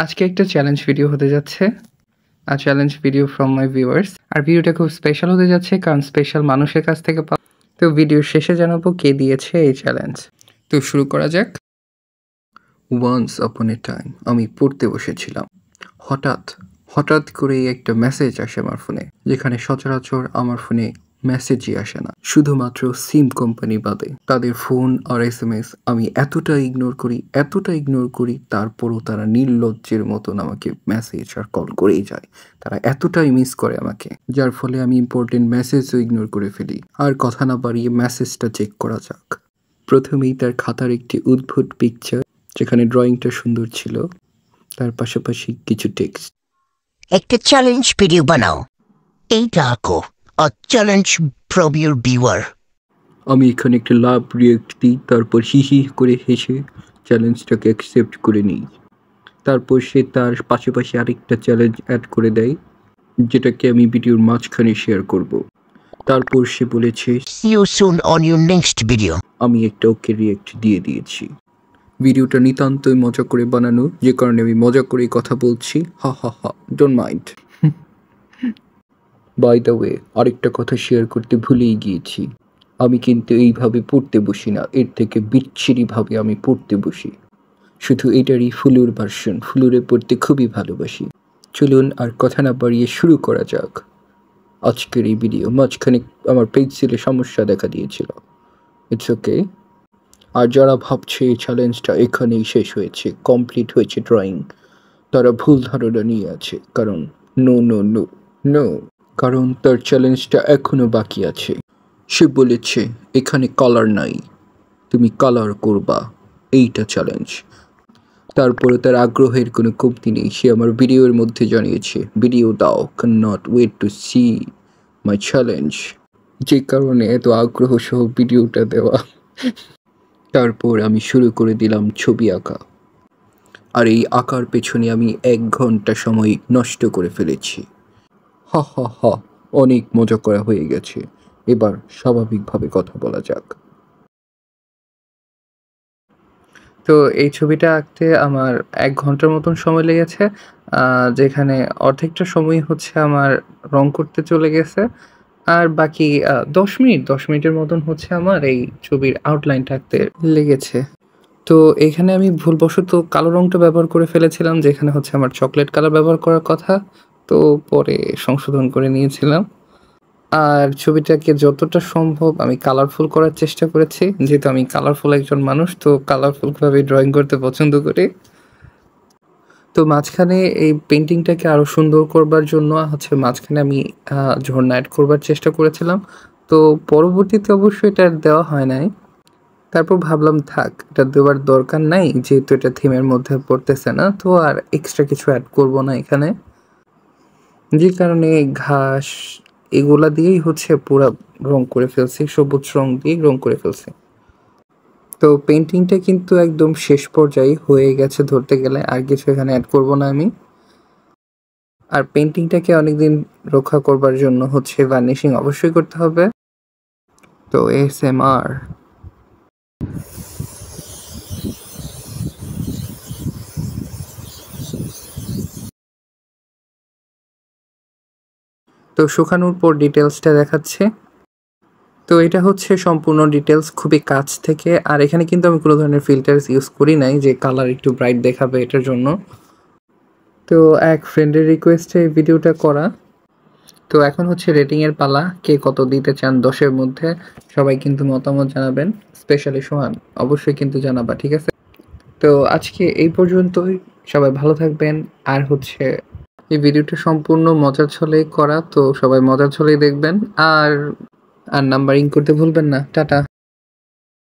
আজকে একটা challenge video হতে যাচ্ছে। Challenge video from my viewers. আর ভিডিওটা খুব স্পেশাল হতে যাচ্ছে কারণ স্পেশাল মানুষের কাছ থেকে তো ভিডিওর শেষে জানাবো কে দিয়েছে এই চ্যালেঞ্জ। তো শুরু করা যাক। ওয়ান্স আপন এ টাইম আমি পড়তে বসেছিলাম। হঠাৎ করেই একটা মেসেজ আসে আমার ফোনে, যেখানে সচরাচর আমার ফোনে মেসেজই আসে না, শুধুমাত্র সিম কোম্পানি বাদে। তাদের ফোন আর SMS আমি এতটা ইগনোর করি, তারপরও তারা নির্লজ্জের মতন আমাকে মেসেজ আর কল করেই যায়। তারা এতটাই মিস করে আমাকে, যার ফলে আমি ইম্পর্টেন্ট মেসেজও ইগনোর করে ফেলি। আর কথা না বাড়িয়ে মেসেজটা চেক করা যাক। প্রথমেই তার খাতার একটি উদ্ভুত পিকচার, যেখানে ড্রয়িংটা সুন্দর ছিল, তার পাশাপাশি কিছু টেক্সট। একটা চ্যালেঞ্জ ভিডিও বানাও, এইটা আঁকো, a challenge from your viewer. আমি এখানে একটা লাভ রিয়েক্ট দিই, তারপর হি করে হেসে চ্যালেঞ্জটাকে অ্যাকসেপ্ট করে নিই। তারপর সে তার পাশাপাশি আরেকটা চ্যালেঞ্জ অ্যাড করে দেয়, যেটাকে আমি ভিডিওর মাঝখানে শেয়ার করব। তারপর সে বলেছে See you soon on your next video. আমি একটা ওকে রিয়েক্ট দিয়ে দিয়েছি। ভিডিওটা নিতান্তই মজা করে বানানো, যে কারণে আমি মজা করেই কথা বলছি। হা don't mind. By the way, আরেকটা কথা শেয়ার করতে ভুলেই গিয়েছি। আমি কিন্তু এইভাবে পড়তে বসি না, এর থেকে বিচ্ছিরিভাবে আমি পড়তে বসি। শুধু এটারই ফুলুর ভার্সন। ফুলুরে পড়তে খুবই ভালোবাসি। চলুন আর কথা না বাড়িয়ে শুরু করা যাক আজকের এই ভিডিও। মাঝখানে আমার পেন্সিলে সমস্যা দেখা দিয়েছিল, ইটস ওকে। আর যারা ভাবছে এই চ্যালেঞ্জটা এখানেই শেষ হয়েছে, কমপ্লিট হয়েছে ড্রয়িং, তারা ভুল ধারণা নিয়ে আছে। কারণ নো, কারণ তার চ্যালেঞ্জটা এখনো বাকি আছে। সে বলেছে এখানে কালার নাই, তুমি কালার করবা, এইটা চ্যালেঞ্জ। তারপরে তার আগ্রহের কোনো কমতি নেই। সে আমার ভিডিওর মধ্যে জানিয়েছে ভিডিও দাও, can not wait to see my challenge. যে কারণে এত আগ্রহ সহ ভিডিওটা দেওয়া। তারপর আমি শুরু করে দিলাম ছবি আঁকা। আর এই আঁকার পেছনে আমি 1 ঘন্টা সময় নষ্ট করে ফেলেছি। হা অনেক মজা করা হয়ে গেছে। এবার স্বাভাবিকভাবে কথা বলা যাক। তো এই ছবিটা আঁকতে আমার 1 ঘন্টার মতন সময় লেগেছে, যেখানে অর্ধেকটা সময় হচ্ছে আমার রং করতে চলে গেছে। আর বাকি 10 মিনিটের মতন হচ্ছে আমার এই ছবির আউটলাইনটা আঁকতে লেগেছে। তো এখানে আমি ভুলবশত কালো রংটা ব্যবহার করে ফেলেছিলাম, যেখানে হচ্ছে আমার চকলেট কালার ব্যবহার করার কথা। তো পরে সংশোধন করে নিয়েছিলাম। আর ছবিটাকে যতটা সম্ভব আমি কালারফুল করার চেষ্টা করেছি, যেহেতু আমি কালারফুল একজন মানুষ, তো কালারফুলভাবে ড্রয়িং করতে পছন্দ করি। তো মাঝখানে এই পেইন্টিংটাকে আরও সুন্দর করবার জন্য হচ্ছে মাঝখানে আমি ঝর্ণা অ্যাড করবার চেষ্টা করেছিলাম। তো পরবর্তীতে অবশ্যই এটা দেওয়া হয় নাই। তারপর ভাবলাম থাক, এটা দেওয়ার দরকার নাই, যেহেতু এটা থিমের মধ্যে পড়তেছে না, তো আর এক্সট্রা কিছু অ্যাড করব না এখানে। যে কারণে ঘাস এগুলা দিয়েই হচ্ছে পুরা রং করে ফেলছি, সবুজ রং দিয়ে রং করে ফেলছি। তো পেইন্টিংটা কিন্তু একদম শেষ পর্যায়ে হয়ে গেছে ধরতে গেলে, আর কিছু এখানে অ্যাড করব না আমি। আর পেইন্টিংটাকে অনেকদিন রক্ষা করবার জন্য হচ্ছে ভার্নিশিং অবশ্যই করতে হবে। তো ASMR। তো শুকানোর পর ডিটেলসটা দেখাচ্ছে। তো এটা হচ্ছে সম্পূর্ণ ডিটেলস খুবই কাছ থেকে। আর এখানে কিন্তু আমি কোনো ধরনের ফিল্টার্স ইউজ করি নাই, যে কালার একটু ব্রাইট দেখাবে এটার জন্য। তো এক ফ্রেন্ডের রিকোয়েস্টে এই ভিডিওটা করা। তো এখন হচ্ছে রেটিংয়ের পালা, কে কত দিতে চান 10-এর মধ্যে। সবাই কিন্তু মতামত জানাবেন, স্পেশালি সোহান অবশ্যই কিন্তু জানাবা, ঠিক আছে? তো আজকে এই পর্যন্তই, সবাই ভালো থাকবেন। আর হচ্ছে এই ভিডিওটা সম্পূর্ণ মজার ছলেই করা, তো সবাই মজার ছলেই দেখবেন। আর নাম্বারিং করতে ভুলবেন না। টাটা।